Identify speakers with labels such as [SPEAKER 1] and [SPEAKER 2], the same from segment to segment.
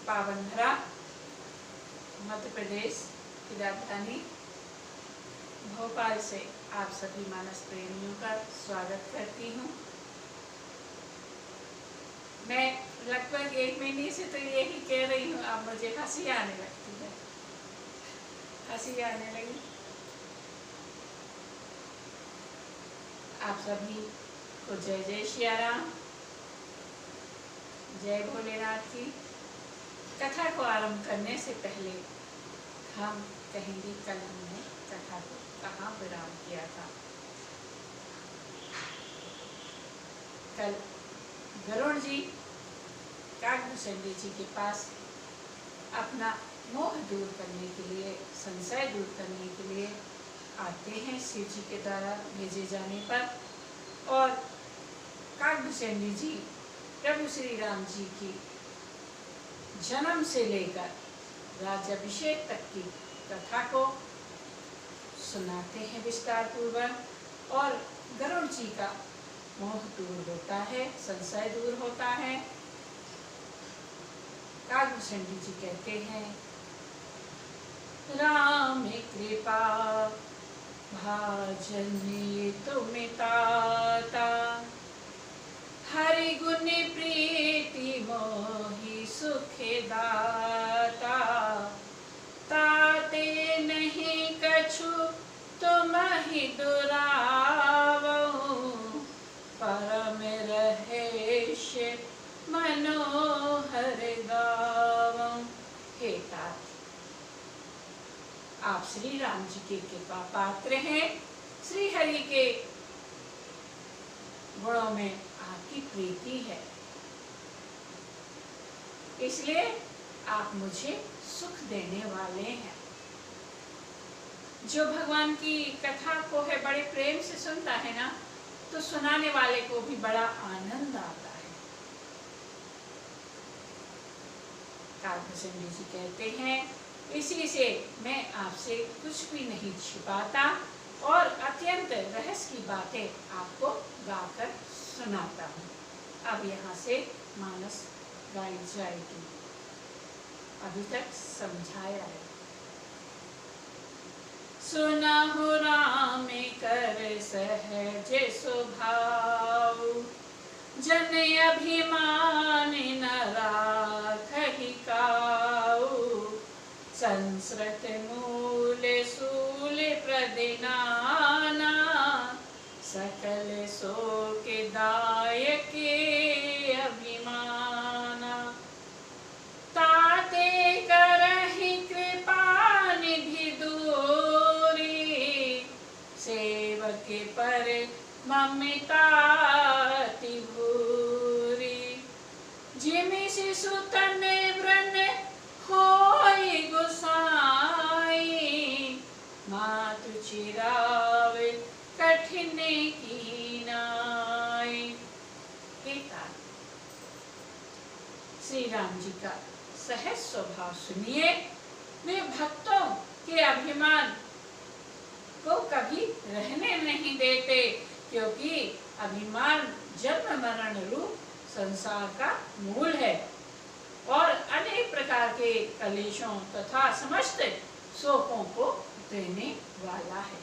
[SPEAKER 1] पावन धरा मध्य प्रदेश की राजधानी भोपाल से आप सभी मानस प्रेमियों का स्वागत करती हूँ। मैं लगभग 1 महीने से तो यही कह रही हूँ, अब मुझे हंसी आने लगती है, हंसी आने लगी। आप सभी को जय जय सिया राम, जय भोलेनाथ की। कथा को आरंभ करने से पहले हम कहेंगे कल हमने कथा को कहाँ विराम किया था। कल गरुड़ जी काकभूषणी जी के पास अपना मोह दूर करने के लिए, संशय दूर करने के लिए आते हैं शिव जी के द्वारा भेजे जाने पर। और काकभूषणी जी प्रभु श्री राम जी की जन्म से लेकर राज्याभिषेक तक की कथा को सुनाते हैं विस्तार पूर्वक, और गरुड़ जी का मोह दूर होता है, संशय दूर होता है। काकभूषणी जी कहते हैं, राम कृपा भाजनी तुम ताता, हरि गुण प्रीति मोहि सुख दाता, ताते नहीं कछु तुम ही दुरावहु, परम रहेश मनोहर गावहु। हे तात, आप श्री राम जी के कृपा पात्र हैं, श्री हरि के गुणों में आपकी प्रीति है, इसलिए आप मुझे सुख देने वाले हैं। जो भगवान की कथा को है बड़े प्रेम से सुनता है ना, तो सुनाने वाले को भी बड़ा आनंद आता है। काकभूषणी जी कहते हैं, इसी से मैं आपसे कुछ भी नहीं छिपाता और अत्यंत रहस्य की बातें आपको गाकर सुनाता हूँ। अब यहाँ से मानस गाई जाएगी, अभी तक समझाया है। सुनहु राम कर सहज स्वभाव, जन अभिमान न राखहि काऊ, संस्कृत मूल सूल प्रदिनाना, सकल शोक दायक अभिमाना, ताते करहि कृपा निधि दूरी, सेवक पर ममता अति भूरी, जिमि शिशु तन व्रण होई गोसाई, मातु चिरावे कठिन कीनाई। श्री राम जी का सहज स्वभाव सुनिए। वे भक्तों के अभिमान को कभी रहने नहीं देते, क्योंकि अभिमान जन्म मरण रूप संसार का मूल है और अनेक प्रकार के कलेशों तथा समस्त शोकों को देने वाला है।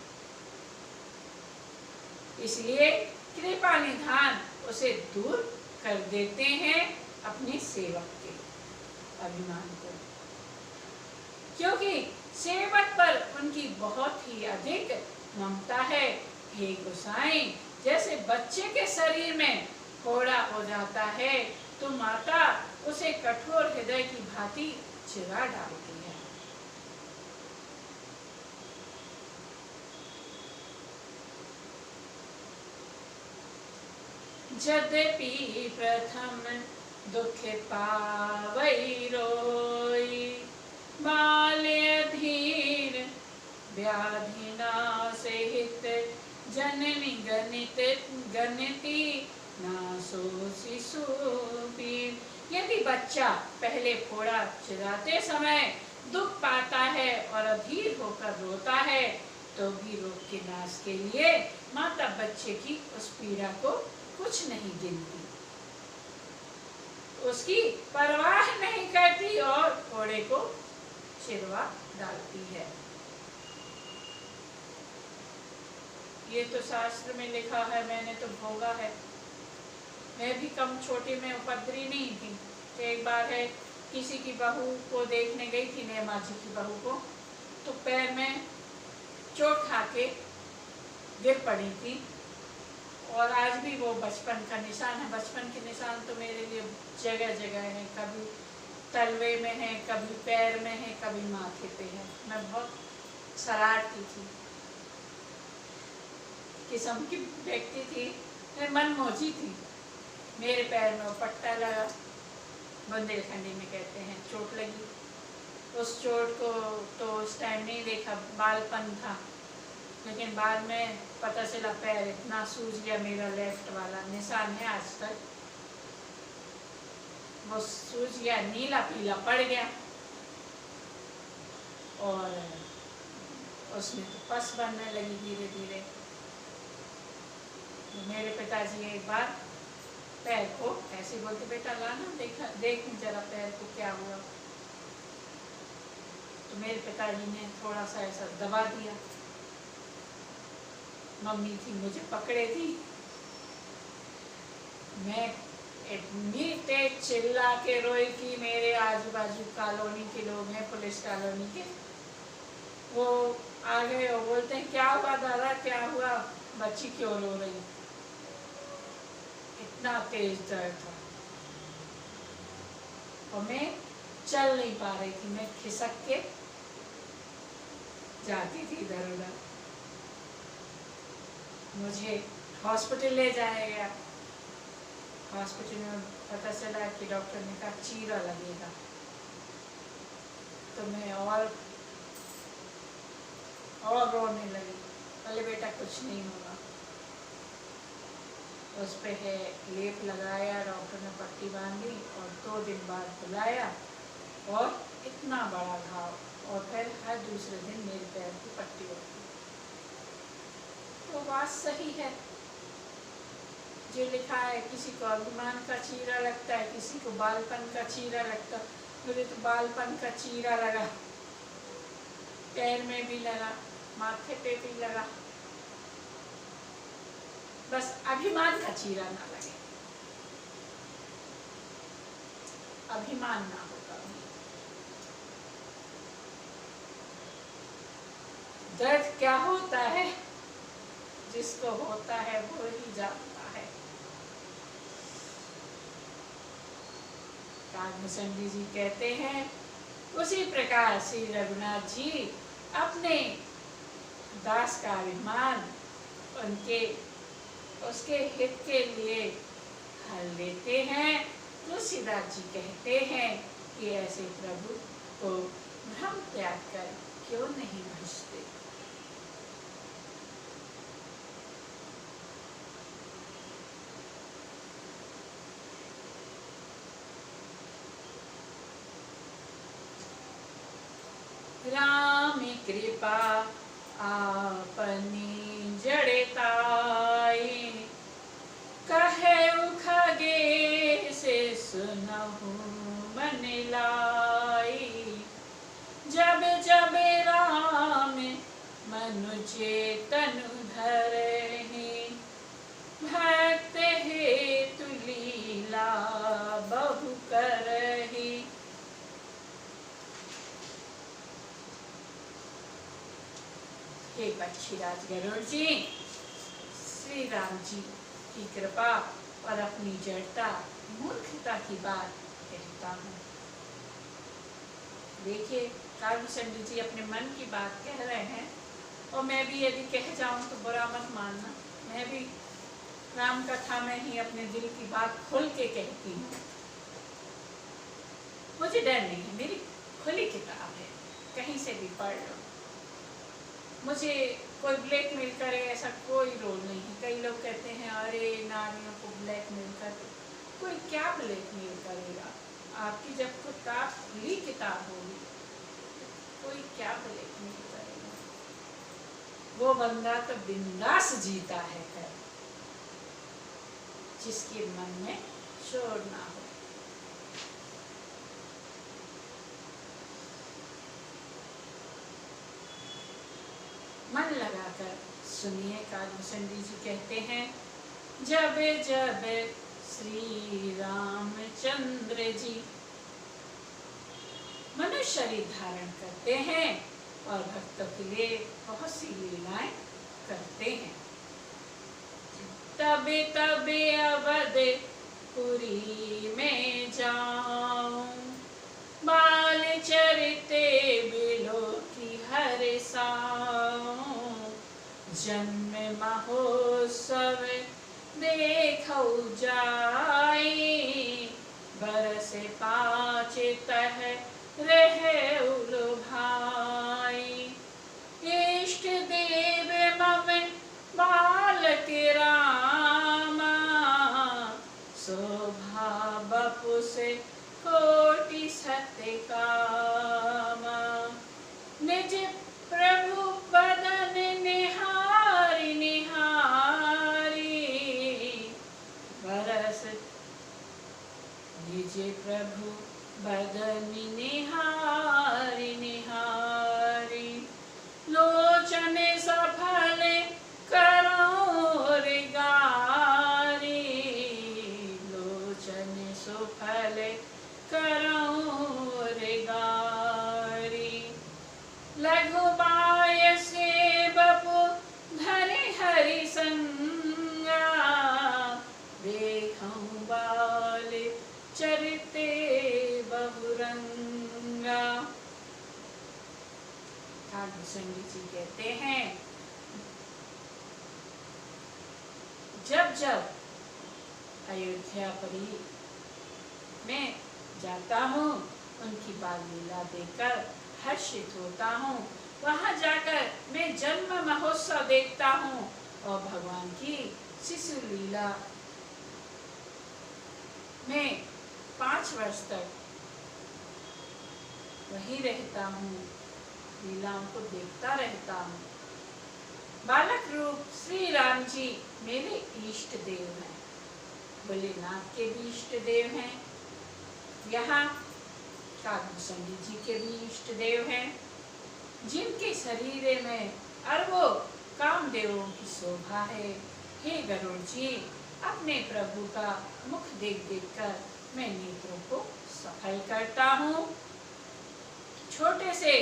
[SPEAKER 1] इसलिए कृपा निधान उसे दूर कर देते हैं, अपने सेवक के अभिमान को, क्योंकि सेवक पर उनकी बहुत ही अधिक ममता है। हे गोसाई, जैसे बच्चे के शरीर में फोड़ा हो जाता है तो माता उसे कठोर हृदय की भांति चिरा डालती है। यद्यपि प्रथम दुख पावई रोई, बाल्य धीर व्याधि नासहित, जननी गणित गणति नासो शिशु पीर। यदि बच्चा पहले फोड़ा चिराते समय दुख पाता है और अधीर होकर रोता है, तो भी रोग के नाश के लिए माता बच्चे की उस पीड़ा को नहीं गिनती, उसकी परवाह नहीं करती और चिरवा डालती है। ये तो शास्त्र में लिखा है, मैंने तो भोगा है। मैं भी कम छोटी में उपद्री नहीं थी। तो एक बार है किसी की बहू को देखने गई थी, नेमा जी की बहू को, तो पैर में चोट खा के गिर पड़ी थी। और आज भी वो बचपन का निशान है। बचपन के निशान तो मेरे लिए जगह जगह है, कभी तलवे में है, कभी पैर में है, कभी माथे पे है। मैं बहुत शरारती थी किस्म की व्यक्ति थी, मैं मनमोजी थी। मेरे पैर में पट्टा लगा, बुंदेलखंडी में कहते हैं, चोट लगी। उस चोट को तो उस टाइम नहीं देखा, बालपन था, लेकिन बाद में पता चला पैर इतना सूज गया मेरा, लेफ्ट वाला निशान है आज तक, वो सूज गया, नीला पीला पड़ गया। और उसमें तो पस बनने लगी धीरे धीरे। मेरे पिताजी एक बार पैर को ऐसे बोलते, बेटा लाना देख जरा पैर को क्या हुआ। तो मेरे पिताजी ने थोड़ा सा ऐसा दबा दिया। मम्मी थी, मुझे पकड़े थी। मैं इतनी तेज चिल्ला के रोई कि मेरे आजू बाजू कॉलोनी के लोग हैं, पुलिस कॉलोनी के, वो आ गए और बोलते हैं क्या हुआ दादा, क्या हुआ, बच्ची क्यों रो रही। इतना तेज दर्द था और मैं चल नहीं पा रही थी। मैं खिसक के जाती थी इधर उधर। मुझे हॉस्पिटल ले जाया गया। हॉस्पिटल में पता चला कि डॉक्टर ने कहा चीरा लगेगा। तो मैं और रोने लगी। बोले बेटा कुछ नहीं होगा। उस पे है लेप लगाया, डॉक्टर ने पट्टी बांधी और 2 दिन बाद बुलाया और इतना बड़ा घाव, और फिर हर दूसरे दिन मेरे पैर की पट्टी होती। तो बात सही है जो लिखा है, किसी को अभिमान का चीरा लगता है, किसी को बालपन का चीरा लगता है। मुझे तो बालपन का चीरा लगा, पैर में भी लगा, माथे पे भी लगा। बस अभिमान का चीरा ना लगे, अभिमान ना होगा। दर्द क्या होता है, जिसको होता है वो ही जानता है। कागभूषण जी कहते हैं, उसी प्रकार श्री रघुनाथ जी अपने दास का अभिमान उसके हित के लिए हल लेते हैं। तुलसीदास जी कहते हैं कि ऐसे प्रभु को भ्रम त्याग कर क्यों नहीं भजते। राम कृपा आपनी जड़ताई, कहे खगे से सुनहु मन लाई। जब जब राम मनुजे तनु धरहि, भक्त हेतु लीला बहु करहि। हे पक्षीराज गरुड़ जी, श्री राम जी की कृपा और अपनी जड़ता मूर्खता की बात कहता हूँ। देखिए कागभूषण जी अपने मन की बात कह रहे हैं, और मैं भी यदि कह जाऊं तो बुरा मत मानना। मैं भी राम कथा में ही अपने दिल की बात खोल के कहती हूँ। मुझे डर नहीं है, मेरी खुली किताब है, कहीं से भी पढ़ लो। मुझे कोई ब्लैकमेल करे ऐसा कोई रोल नहीं है। कई लोग कहते हैं अरे नारियों को ब्लैकमेल करते, कोई क्या ब्लैकमेल करेगा। आपकी जब किताब खुली किताब होगी, कोई क्या ब्लैकमेल करेगा। वो बंदा तो बिंदास जीता है जिसके मन में शोर ना हो। मन लगाकर सुनिए। कागभूषण जी कहते हैं, जब जब श्री रामचंद्र जी मनुष्य शरीर धारण करते हैं और भक्तों के लिए बहुत सी लीलाएं करते हैं, तबे तबे अवधपुरी में जाऊं, बाल चरिते बिलो की हर साऊं, जन्म महोत्सव देखौ जाई, बरस पाँच तह रहे उलो भाई, इष्ट देव मम बालक रामा, शोभा बपुस कोटि सत्य कामा, निज प्रभु बदन निहारी निहारी, बरस निज प्रभु बदन निहारी निहारी, लोचन सफल करो रे गारी, लोचन सुफल करो रे गारी, लघु बाय से बपु धरि हरि संगा, देखऊं बाल चरिते बहुरंगा। कागभूषण जी कहते हैं, जब जब अयोध्यापुरी में जाता हूँ, उनकी बाल लीला देखकर हर्षित होता हूँ। वहाँ जाकर मैं जन्म महोत्सव देखता हूँ और भगवान की शिशु लीला में 5 वर्ष तक वहीं रहता हूँ, लीलाओं को देखता रहता हूँ। बालक रूप श्री राम जी मेरे इष्ट देव हैं, भोलेनाथ के भी इष्ट देव हैं, यहाँ कागभूषण जी के भी इष्ट देव हैं, जिनके शरीर में अरबों कामदेवों की शोभा है। हे गरुड़ जी, अपने प्रभु का मुख देख देख कर मैं नेत्रों को सफल करता हूँ। छोटे से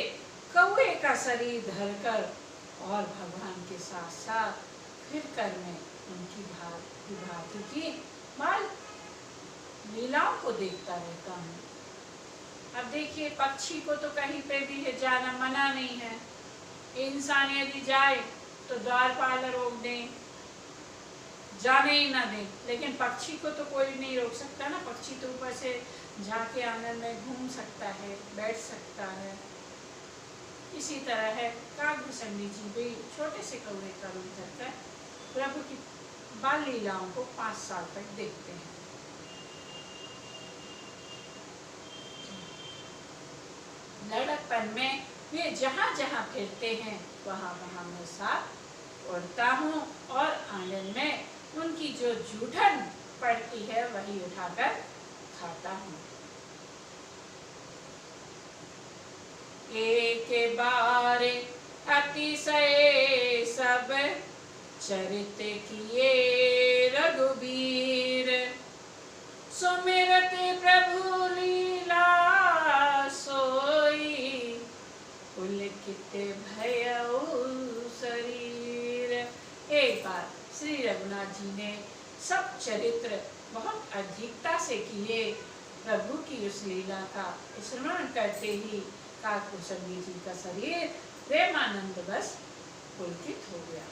[SPEAKER 1] कौवे का शरीर धरकर और भगवान के साथ साथ फिर कर मैं उनकी भांति की बाल लीलाओं को देखता रहता हूँ। अब देखिए, पक्षी को तो कहीं पे भी जाना मना नहीं है, इंसान यदि जाए तो द्वारपाल रोक दें, जाने ही ना दें, लेकिन पक्षी को तो कोई नहीं रोक सकता ना। पक्षी तो ऊपर से जाके आंगन में घूम सकता है, बैठ सकता है। इसी तरह है, कागभूषण जी भी छोटे से कौवे का रूप धरकर प्रभु की बाल लीलाओं को 5 साल तक देखते हैं। लड़कपन में वे जहाँ जहाँ फिरते हैं वहाँ वहाँ मैं साथ उड़ता हूँ और आंगन में उनकी जो जूठन पड़ती है वही उठाकर खाता हूँ। एक बार अतिशय सब चरित किए रघुबीर, सुमिरत प्रभु लीला सोई, पुलकित भयउ शरीर। एक बार श्री रघुनाथ जी ने सब चरित्र बहुत अधिकता से किए। प्रभु की उस लीला का स्मरण करते ही कागभूषण जी का शरीर प्रेमानंद बस पुलकित हो गया।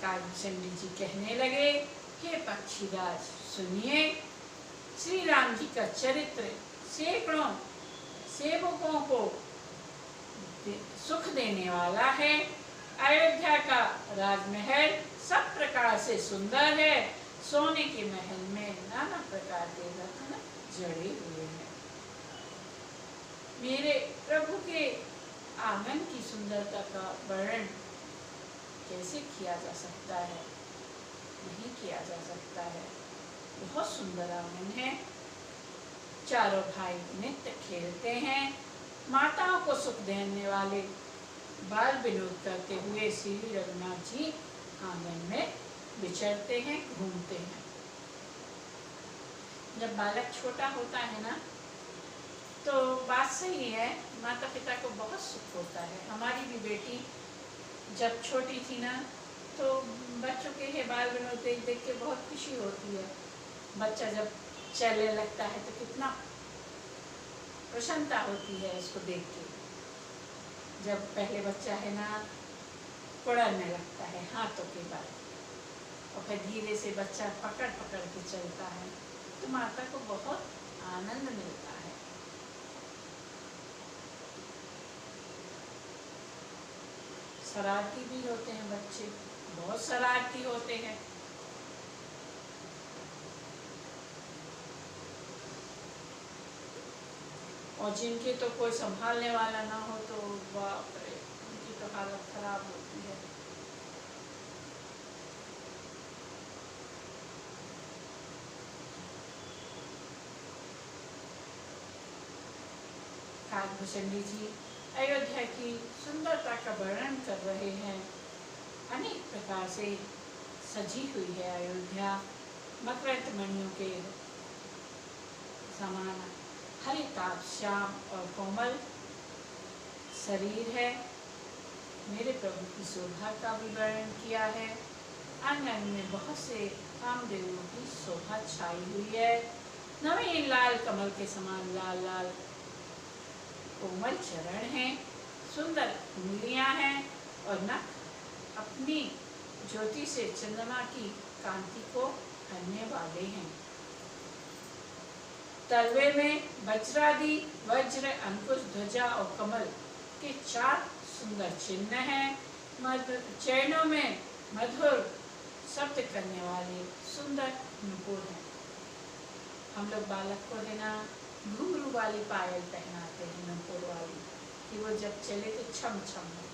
[SPEAKER 1] कागभूषण जी कहने लगे, हे पक्षीराज सुनिए, श्री राम जी का चरित्र सैकड़ों सेवकों को सुख देने वाला है। अयोध्या का राजमहल सब प्रकार से सुंदर है। सोने के महल में नाना प्रकार के रत्न जड़े हुए हैं। मेरे प्रभु के आंगन की सुंदरता का वर्णन कैसे किया जा सकता है? नहीं किया जा सकता है। बहुत सुंदर आंगन है। चारों भाई नित्य खेलते हैं। माताओं को सुख देने वाले बाल विनोद करते हुए श्री रघुनाथ जी आंगन में विचरते हैं, घूमते हैं। जब बालक छोटा होता है ना, तो बात सही है, माता पिता को बहुत सुख होता है। हमारी भी बेटी जब छोटी थी ना, तो बच्चों के ये बाल विनोद देख देख के बहुत खुशी होती है। बच्चा जब चलने लगता है तो कितना प्रसन्नता होती है इसको देख के। जब पहले बच्चा है ना, पड़ने लगता है हाथों के बल, और फिर धीरे से बच्चा पकड़ पकड़ के चलता है, तो माता को बहुत आनंद मिलता है। शरारती भी होते हैं बच्चे, बहुत शरारती होते हैं। और जिनके तो कोई संभालने वाला ना हो तो बाप रे, उनकी तो हालत खराब होती है। काकभूषणी जी अयोध्या की सुंदरता का वर्णन कर रहे हैं। अनेक प्रकार से सजी हुई है अयोध्या, मकरंद मणियों के समान हरिताभ श्याम और कोमल शरीर है। मेरे प्रभु की शोभा का भी वर्णन किया है। आंगन में बहुत से कामदेवों की शोभा छाई हुई है। नवीन लाल कमल के समान लाल लाल कोमल चरण हैं, सुंदर उंगलियां हैं और नख अपनी ज्योति से चंद्रमा की कांति को हरने वाले हैं। तलवे में वज्रादि वज्र, अंकुश, ध्वजा और कमल के 4 सुंदर चिन्ह हैं। चरणों में मधुर शब्द करने वाले सुंदर नुपुर हैं। हम लोग बालक को है ना घुंघरू वाली पायल पहनाते हैं, नुपुर वाली, कि वो जब चले तो छम छम हो।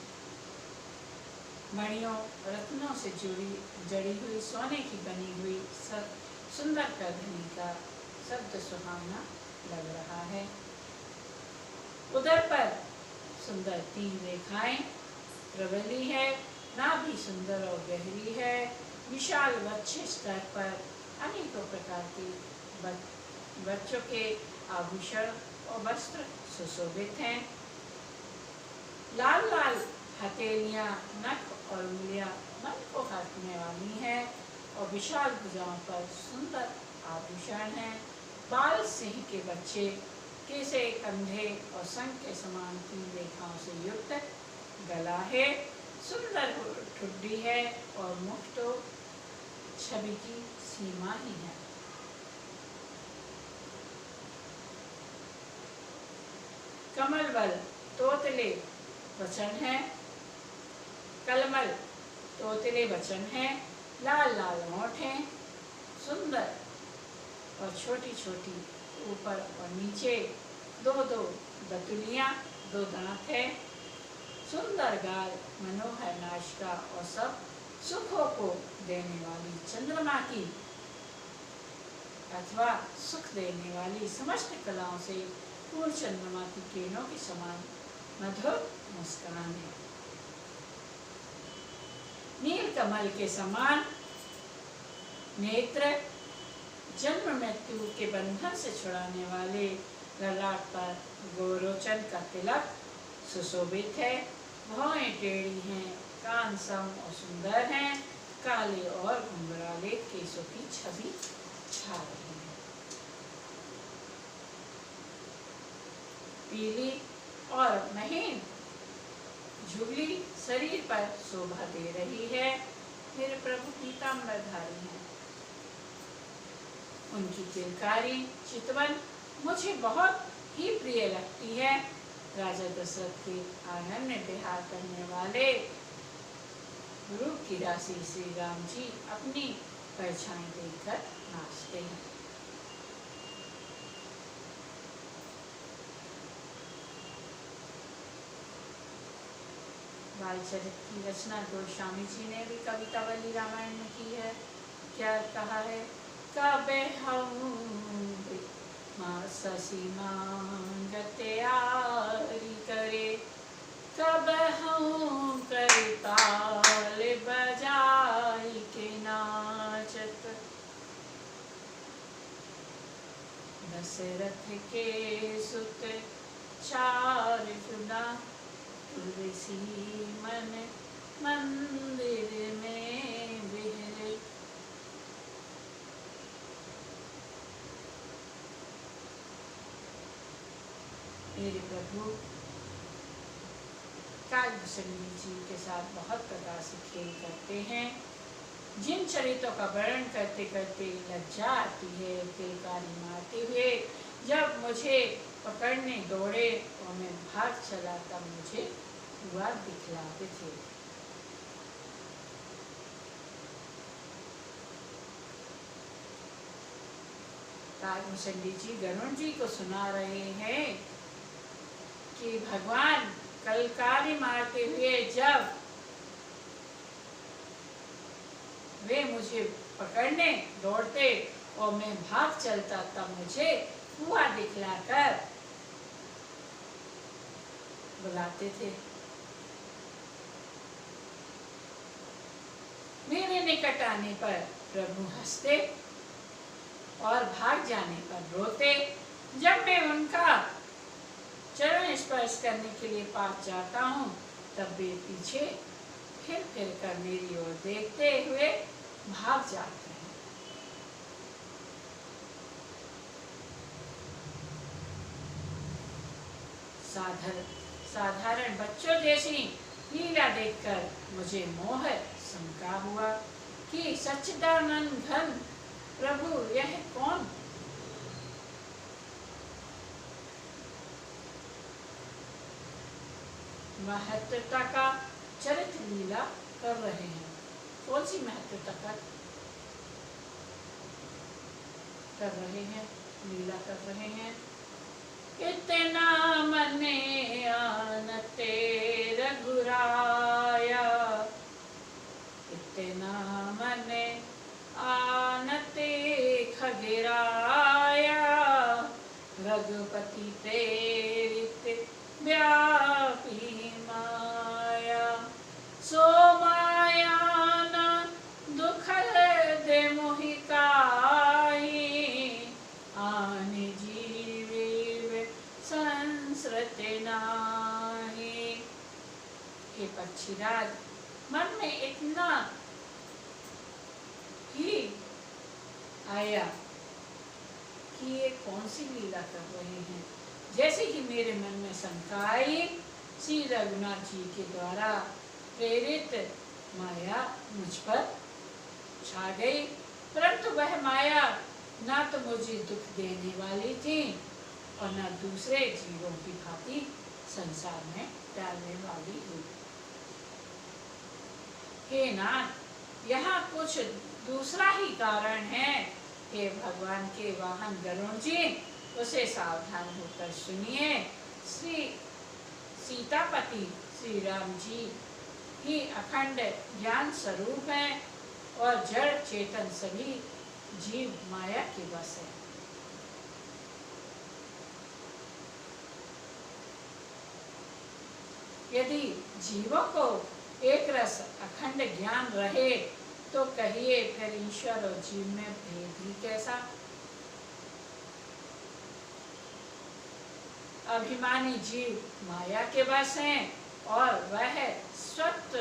[SPEAKER 1] मणियों रत्नों से जड़ी हुई सोने की बनी हुई सुंदर करधनी का शब्द सुहावना लग रहा है। उधर पर सुंदर 3 रेखाएं प्रबली है, नाभि सुंदर और गहरी है। विशाल वक्ष स्तर पर अनेकों प्रकार के बच्चों के आभूषण और वस्त्र सुशोभित हैं। लाल लाल हथेलियां, नख और उंगलियां मन को हरने वाली हैं और विशाल भुजाओं पर सुंदर आभूषण हैं। बाल सिंह के बच्चे, केसे, कंधे और शंख के समान 3 रेखाओं से युक्त गला है। सुंदर ठुड्डी है और मुख तो छवि की सीमा ही है। कमल बल तोतले वचन है, कलमल तोतले वचन है। लाल लाल होंठ हैं, सुंदर और छोटी छोटी ऊपर और नीचे 2-2 दतुलियां, 2 दांत है। सुंदर गाल, मनोहर नासिका और सब सुखों को देने वाली चंद्रमा की अथवा सुख देने वाली समस्त कलाओं से पूर्ण चंद्रमा की किरणों के समान मधुर मुस्कान है। नील कमल के समान नेत्र, जन्म मृत्यु के बंधन से छुड़ाने वाले ललाट पर गोरोचन का तिलक सुशोभित है। भौहें टेढ़ी हैं, कान सम और सुंदर हैं। काले और घुंघराले केशों की छवि छा रही है। पीली और महीन झुगली शरीर पर शोभा दे रही है। मेरे प्रभु पीताम्बरधारी हैं। उनकी किलकारी चितवन मुझे बहुत ही प्रिय लगती है। राजा दशरथ के आंगन में विहार करने वाले रूप की राशि श्री राम जी अपनी परछाई देखकर नाचते हैं। बालचरित की रचना गोस्वामी जी ने भी कवितावली रामायण में की है। क्या कहा है? कबे हम शशि मांगते आरी, कब हूँ करताल बजाई के नाचत। दशरथ के सुत चार जुदा तुलसी मन मंदिर में बिहरे। मेरे प्रभु काकभूषणी जी के साथ बहुत प्रकार से खेल करते हैं। जिन चरित्रों का वर्णन करते करते लज्जा आती है, तिलकारी मारते हुए जब मुझे पकड़ने दौड़े और मैं भाग चला तब मुझे हुआ दिखलाते थे। काकभूषणी जी गरुड़ जी को सुना रहे हैं कि भगवान कलकारी मारते हुए जब वे मुझे पकड़ने दौड़ते और मैं भाग चलता तब मुझे कुआं दिखलाकर बुलाते थे। मेरे निकट आने पर प्रभु हंसते और भाग जाने पर रोते। जब मैं उनका चरण स्पर्श करने के लिए पास जाता हूँ तब वे पीछे फिर कर मेरी ओर देखते हुए भाग जाते हैं। साधारण बच्चों जैसी लीला देखकर मुझे मोह शंका हुआ कि सच्चिदानंद घन प्रभु यह कौन महत्वता का चरित्र लीला कर रहे हैं। कौन सी महत्वता का कर रहे हैं, लीला कर रहे हैं। इतना मने आनते रघुराया, इतना मने आनते खगराया, रघुपति प्रेरित व्यापी माया, सो माया न दुख दे मोहि काहि, आन जीवे संसृत नाहि। हे पक्षीराज, मन में इतना ही आया कि ये कौन सी लीला कर रहे हैं। जैसे कि मेरे मन में शंका आई, श्री रघुनाथ जी के द्वारा प्रेरित माया मुझ पर छा गई, परंतु वह माया ना तो मुझे दुख देने वाली थी और न दूसरे जीवों की भांति संसार में डालने वाली हुई। हे नाथ, यहाँ कुछ दूसरा ही कारण है। हे भगवान के वाहन गरुड़ जी, उसे सावधान होकर सुनिए। श्री सीतापति श्री राम जी ही अखंड ज्ञान स्वरूप हैं और जड़ चेतन सभी जीव माया के बस है। यदि जीवों को एक रस अखंड ज्ञान रहे तो कहिए फिर ईश्वर और जीव में भेद ही कैसा। अभिमानी जीव माया के वश हैं और वह सत्व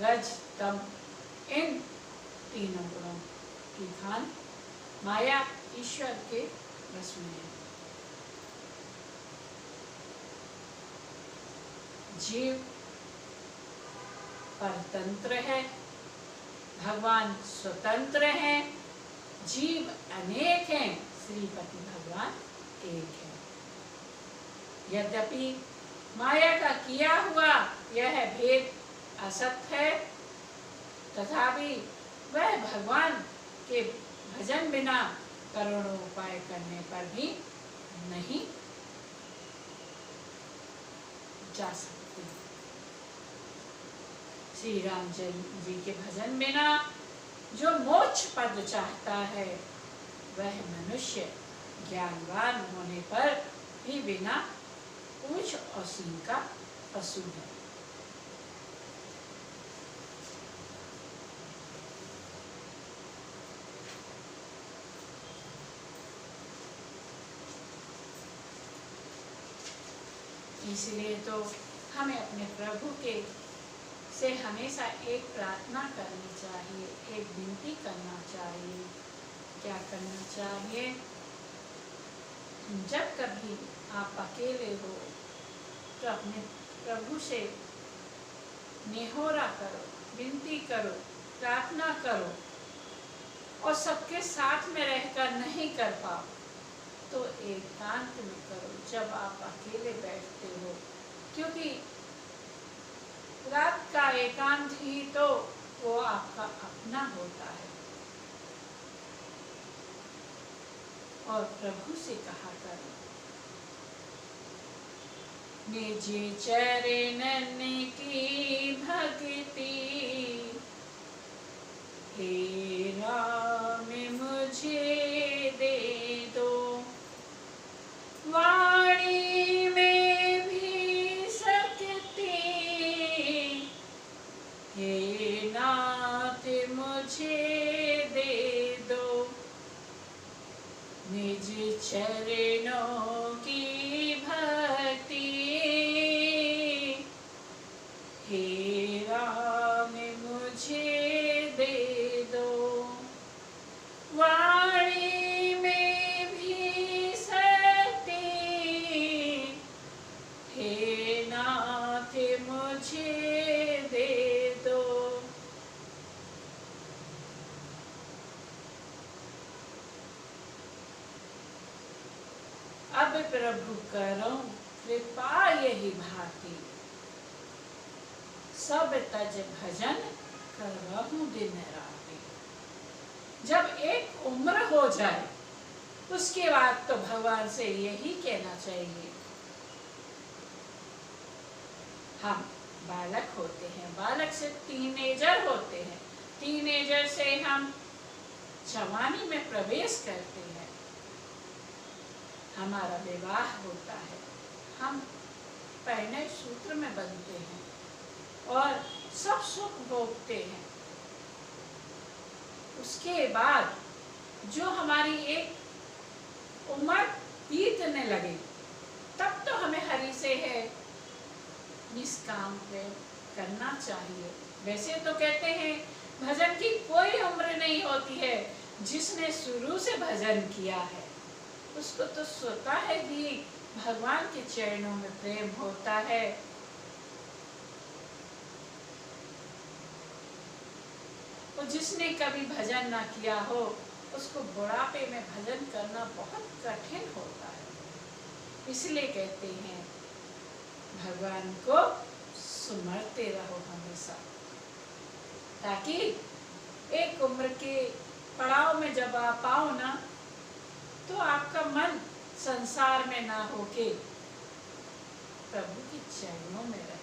[SPEAKER 1] रज तम इन तीनों गुणों की खान माया ईश्वर के वश में है। जीव परतंत्र है, भगवान स्वतंत्र हैं। जीव अनेक हैं, श्रीपति भगवान एक है। यद्यपि माया का किया हुआ यह भेद असत है, तथापि वह भगवान के भजन बिना करोड़ों उपाय करने पर भी नहीं जा सकते। श्री राम जी के भजन बिना जो मोक्ष पद चाहता है वह मनुष्य ज्ञानवान होने पर भी बिना पूछ और सींग का पशु है। इसलिए तो हमें अपने प्रभु के से हमेशा एक प्रार्थना करनी चाहिए, एक विनती करना चाहिए। क्या करना चाहिए? जब कभी आप अकेले हो तो अपने प्रभु से निहोरा करो, विनती करो, प्रार्थना करो। और सबके साथ में रहकर नहीं कर पाओ तो एकांत में करो, जब आप अकेले बैठते हो, क्योंकि रात का एकांत ही तो वो आपका अपना होता है। और प्रभु से कहा करो, निज चरणन की भक्ति हे राम मुझे दे दो, वाणी में भी शक्ति हे नाथ मुझे दे दो, निज चरणों की भक्ति हे राम मुझे दे दो, वाणी में भी शक्ति हे नाथ मुझे दे दो। अब प्रभु करो कृपा यही भांति, सब तज भजन करहूं दिन राति। जब एक उम्र हो जाए उसके बाद तो भगवान से यही कहना चाहिए, हम बालक होते हैं, बालक से टीनेजर होते हैं, टीनेजर से हम जवानी में प्रवेश करते हैं, हमारा विवाह होता है, हम पहले सूत्र में बनते हैं और सब सुख भोगते हैं। उसके बाद जो हमारी एक उम्र बीतने लगे तब तो हमें हरि से है निष्काम प्रेम करना चाहिए। वैसे तो कहते हैं भजन की कोई उम्र नहीं होती है, जिसने शुरू से भजन किया है उसको तो स्वतः है भी भगवान के चरणों में प्रेम होता है। और जिसने कभी भजन ना किया हो उसको बुढ़ापे में भजन करना बहुत कठिन होता है। इसलिए कहते हैं भगवान को सुमरते रहो हमेशा, ताकि एक उम्र के पड़ाव में जब आप आओ ना तो आपका मन संसार में ना होके प्रभु के चरणों में रहे।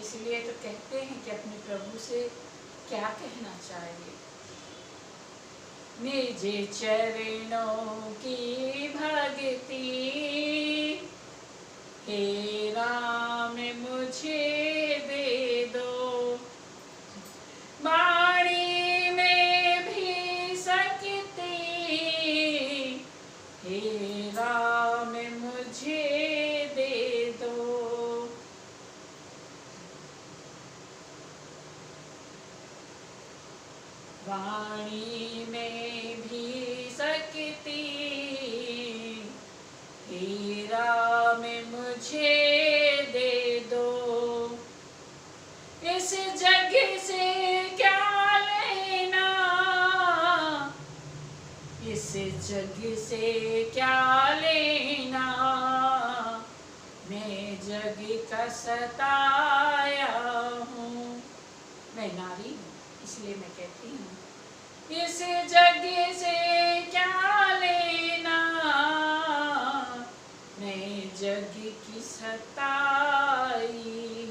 [SPEAKER 1] इसलिए तो कहते हैं कि अपने प्रभु से क्या कहना चाहिए, निज चरणों की भक्ति हे राम मुझे दे दो, वाणी में भी शक्ति हे राम मुझे दे दो। वाणी में भी शक्ति हे राम मुझे दे दो, इस जग से क्या लेना, इस जग से क्या लेना, मैं जग का सताया हूँ। मैं नारी हूँ इसलिए मैं कहती हूँ इस जग से क्या लेना, मैं जग की सताई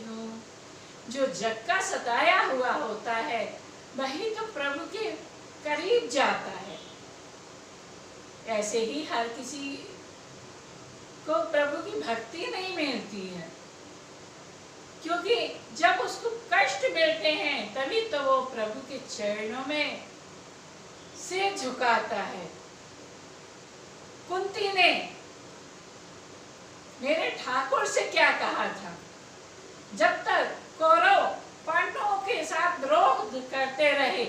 [SPEAKER 1] हूँ। जो जग का सताया हुआ होता है वही तो प्रभु के करीब जाता है। ऐसे ही हर किसी को प्रभु की भक्ति नहीं मिलती है, क्योंकि जब उसको कष्ट मिलते हैं तभी तो वो प्रभु के चरणों में सिर झुकाता है। कुंती ने मेरे ठाकुर से क्या कहा था, जब तक कौरव पांडवों के साथ द्रोह करते रहे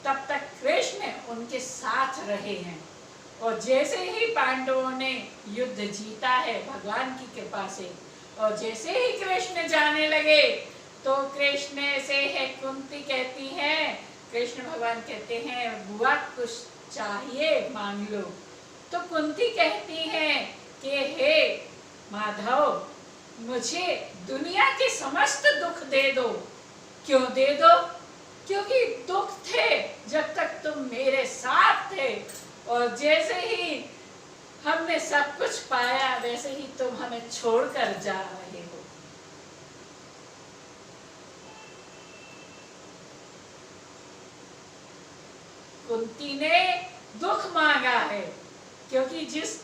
[SPEAKER 1] तब तक कृष्ण उनके साथ रहे हैं, और जैसे ही पांडवों ने युद्ध जीता है भगवान की कृपा से, और जैसे ही कृष्ण जाने लगे तो कृष्ण से है कुंती कहती है, कृष्ण भगवान कहते हैं बुआ कुछ चाहिए मांग लो, तो कुंती कहती है कि हे माधव मुझे दुनिया के समस्त दुख दे दो। क्यों दे दो? क्योंकि दुख थे जब तक तुम मेरे साथ थे, और जैसे ही हमने सब कुछ पाया वैसे ही तुम हमें छोड़कर जा रहे हो। कुंती ने दुख मांगा है, क्योंकि जिस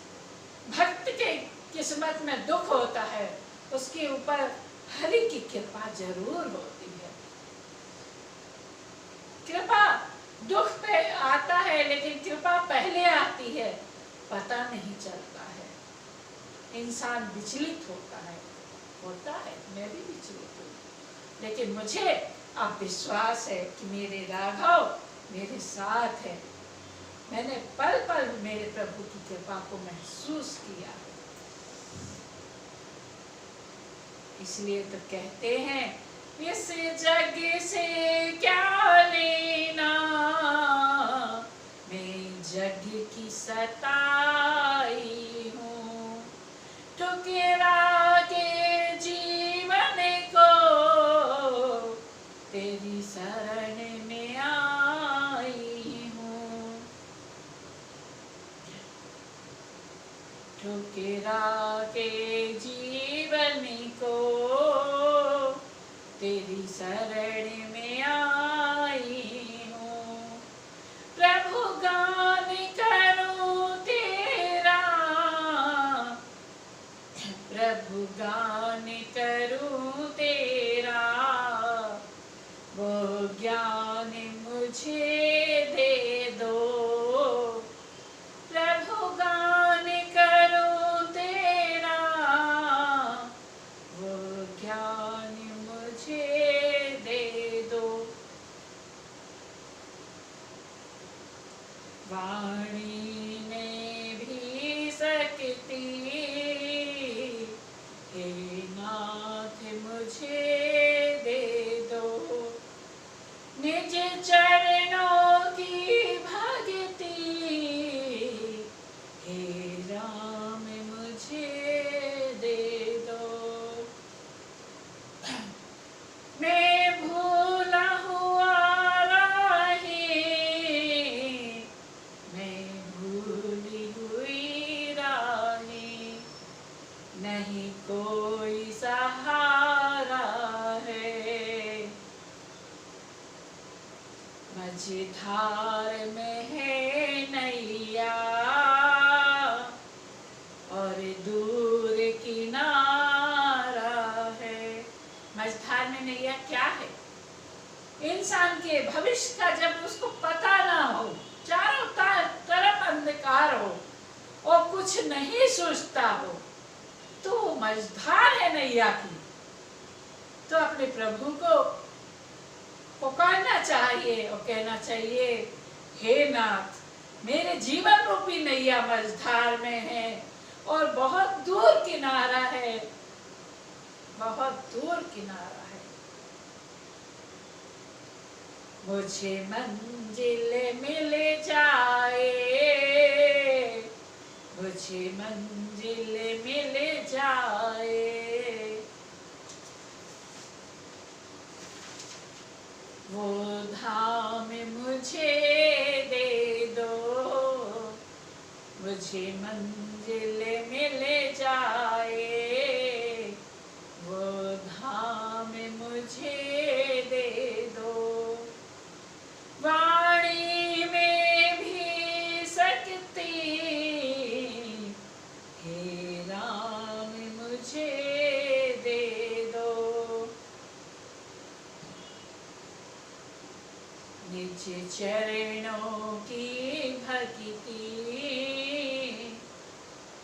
[SPEAKER 1] भक्त के किस्मत में दुख होता है उसके ऊपर हरि की कृपा जरूर होती है। कृपा दुख पे आता है, लेकिन कृपा पहले आती है, पता नहीं चलता है। इंसान विचलित होता है, मैं भी विचलित हूँ, लेकिन मुझे अब विश्वास है कि मेरे राघव मेरे साथ है। मैंने पल पल मेरे प्रभु की कृपा को महसूस किया है। इसलिए तो कहते हैं इस जग से क्या लेना, मैं जग की सताई हूँ, ठुकरा के जीवन को तेरी शरण में आई हूँ, ठुकरा के जीवन को तेरी शरण में आई हूँ, प्रभु गान करूँ तेरा, प्रभु गान करूँ तेरा, वो ज्ञान मुझे दे दो, प्रभु गान करूँ तेरा, वो ज्ञान मुझे दे दो। वाणी ने भी सकती, हे नाथ मुझे दे दो, निज चरणों की भक्ति, हे राम मुझे दे दो। मैं भूला हुआ राही, मैं भूली हुई राही, नहीं कोई सहारा है, मझधार में है नैया और दूर किनारा है। मझधार में नैया क्या है? इंसान के भविष्य का जब उसको पता ना हो, चारों तरफ अंधकार हो और कुछ नहीं सोचता हो, तो मझधार है नैया की। तो अपने प्रभु को पुकारना चाहिए और कहना चाहिए, हे नाथ मेरे जीवन रूपी नैया मझधार में है और बहुत दूर किनारा है, बहुत दूर किनारा है, मुझे मंजिल मिल जाए, मुझे मंजिल मिल जाए, वो धाम मुझे दे दो, मुझे मंजिल मिल जाए, वो धाम मुझे दे दो। वाणी में भी सकती, निज चरणों की भक्ति,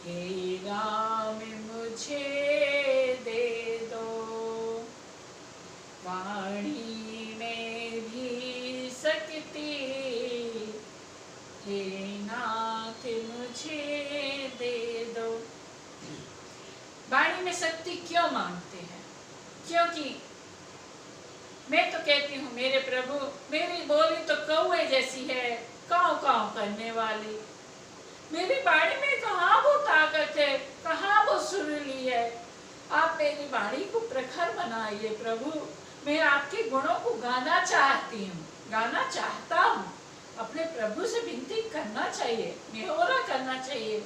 [SPEAKER 1] हे राम मुझे दे दो। वाणी में भी शक्ति, हे नाथ मुझे दे दो। वाणी में शक्ति क्यों मांगते हैं? क्योंकि मैं तो कहती हूँ मेरे प्रभु, मेरी बोली तो कौवे जैसी है, काँव काँव करने वाली। मेरी वाणी में कहाँ वो ताकत है, कहाँ वो सुरीली है। आप मेरी वाणी को प्रखर बनाइए प्रभु। मैं आपके गुणों को गाना चाहती हूँ, गाना चाहता हूँ। अपने प्रभु से विनती करना चाहिए, निहोरा करना चाहिए।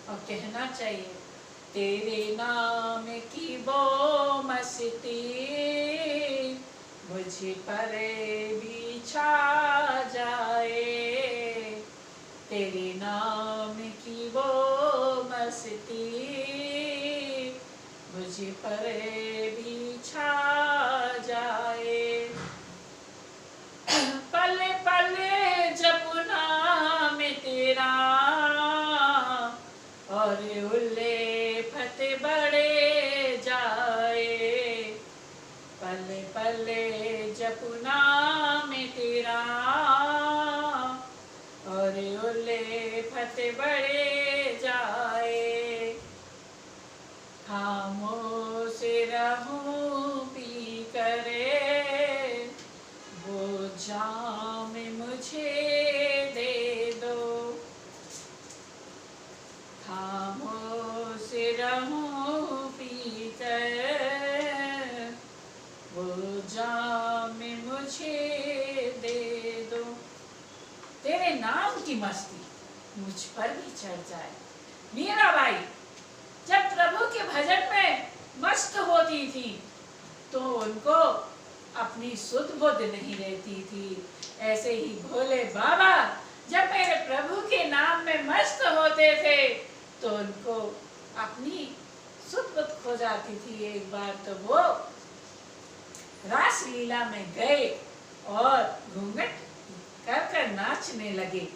[SPEAKER 1] और कहना चाहिए, तेरे नाम की वो मस्ती मुझ पर भी छा जाए। तेरे नाम की वो मस्ती मुझ पर भी छा जाए। पले पले जपू नाम तेरा और उल्लेफत बढ़े जाए। पले पले जपू नाम तेरा और उल्लेफत बढ़े जाए। खामोश रहूं पी करे वो जाम मुझे दे दो। खामोश रहूं पी कर वो जाम मुझे दे दो। तेरे नाम की मस्ती मुझ पर भी चढ़ जाए। मीराबाई जब प्रभु के भजन में मस्त होती थी तो उनको अपनी सुध बुध नहीं रहती थी। ऐसे ही भोले बाबा जब मेरे प्रभु के नाम में मस्त होते थे तो उनको अपनी सुध बुध खो जाती थी। एक बार तो वो रास लीला में गए और घूंघट कर कर नाचने लगे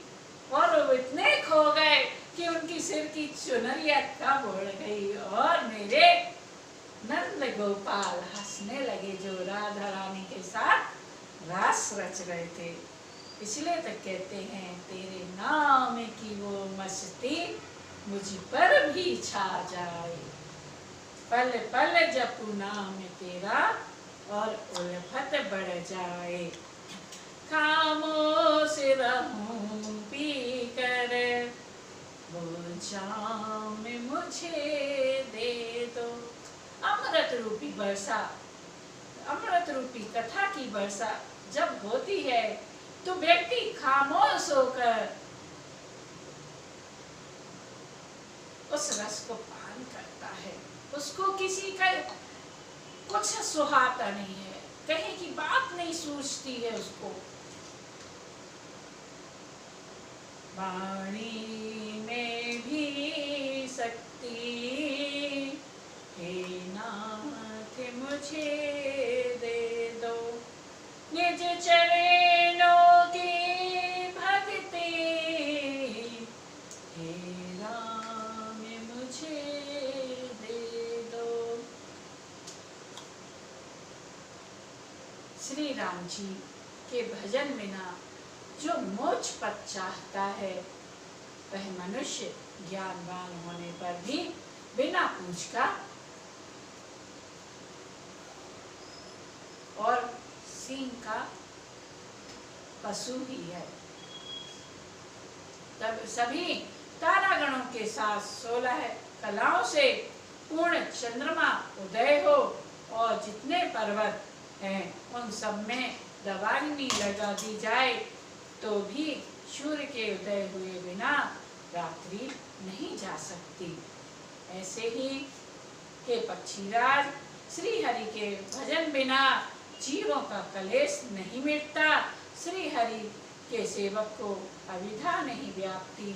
[SPEAKER 1] और वो इतने खो गए कि उनकी सिर की चुनरिया कब उड़ गई। और मेरे नंद गोपाल हंसने लगे जो राधा रानी के साथ रास रच रहे थे। इसलिए तो कहते हैं, तेरे नाम की वो मस्ती मुझ पर भी छा जाए। पल पल जपू नाम तेरा और उल्फत बढ़ जाए। खामोश रहूं पी कर वो जाम मुझे दे दो। अमृत रूपी वर्षा, अमृत रूपी कथा की वर्षा जब होती है तो व्यक्ति खामोश होकर उस रस को पान करता है। उसको किसी का कुछ सुहाता नहीं है, कहीं की बात नहीं सूझती है उसको। वाणी में भी शक्ति, हे नाथ मुझे दे दो। निज चरणों की भक्ति, हे राम मुझे दे दो। श्री राम जी के भजन बिना जो मोक्ष पद चाहता है वह मनुष्य ज्ञानवान होने पर भी बिना पूछ का और सींग का पशु ही है। तब सभी तारागणों के साथ 16 कलाओं से पूर्ण चंद्रमा उदय हो और जितने पर्वत हैं उन सब में दवाग्नि लगा दी जाए तो भी सूर्य के उदय हुए बिना रात्रि नहीं जा सकती। ऐसे ही हे पक्षीराज, श्री हरि के भजन बिना जीवों का कलेश नहीं मिटता। श्री हरि के सेवक को अविद्या नहीं व्याप्ति,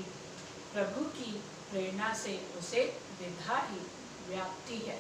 [SPEAKER 1] प्रभु की प्रेरणा से उसे विद्या ही व्याप्ति है।